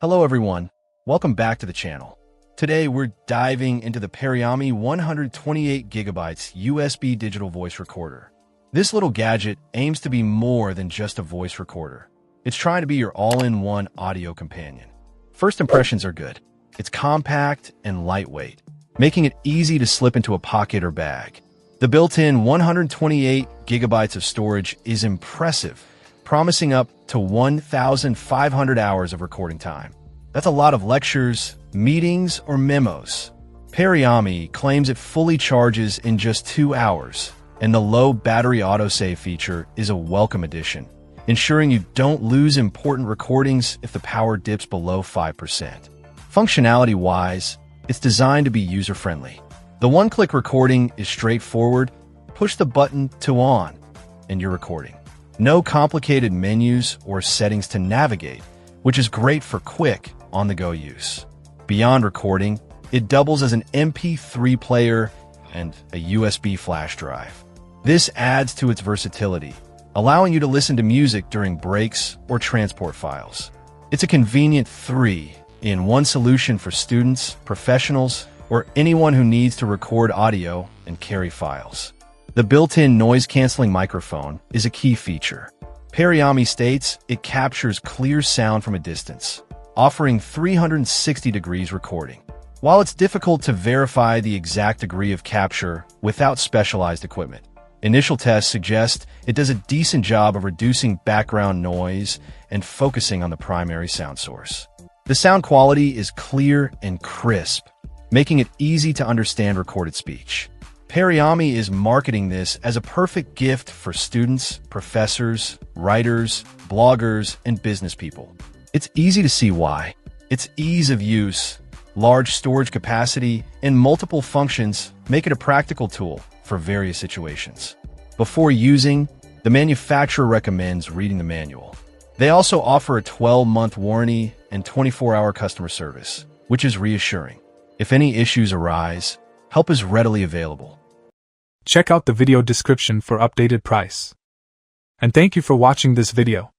Hello everyone, welcome back to the channel. Today we're diving into the Periyami 128GB USB digital voice recorder. This little gadget aims to be more than just a voice recorder. It's trying to be your all-in-one audio companion. First impressions are good. It's compact and lightweight, making it easy to slip into a pocket or bag. The built-in 128GB of storage is impressive, promising up to 1,500 hours of recording time. That's a lot of lectures, meetings, or memos. Periyami claims it fully charges in just 2 hours, and the low battery autosave feature is a welcome addition, ensuring you don't lose important recordings if the power dips below 5%. Functionality-wise, it's designed to be user-friendly. The one-click recording is straightforward. Push the button to on, and you're recording. No complicated menus or settings to navigate, which is great for quick, on-the-go use. Beyond recording, it doubles as an MP3 player and a USB flash drive. This adds to its versatility, allowing you to listen to music during breaks or transport files. It's a convenient 3-in-1 solution for students, professionals, or anyone who needs to record audio and carry files. The built-in noise-canceling microphone is a key feature. Periyami states it captures clear sound from a distance, offering 360 degrees recording. While it's difficult to verify the exact degree of capture without specialized equipment, initial tests suggest it does a decent job of reducing background noise and focusing on the primary sound source. The sound quality is clear and crisp, making it easy to understand recorded speech. Periyami is marketing this as a perfect gift for students, professors, writers, bloggers, and business people. It's easy to see why. Its ease of use, large storage capacity, and multiple functions make it a practical tool for various situations. Before using, the manufacturer recommends reading the manual. They also offer a 12-month warranty and 24-hour customer service, which is reassuring. If any issues arise, help is readily available. Check out the video description for updated price. And thank you for watching this video.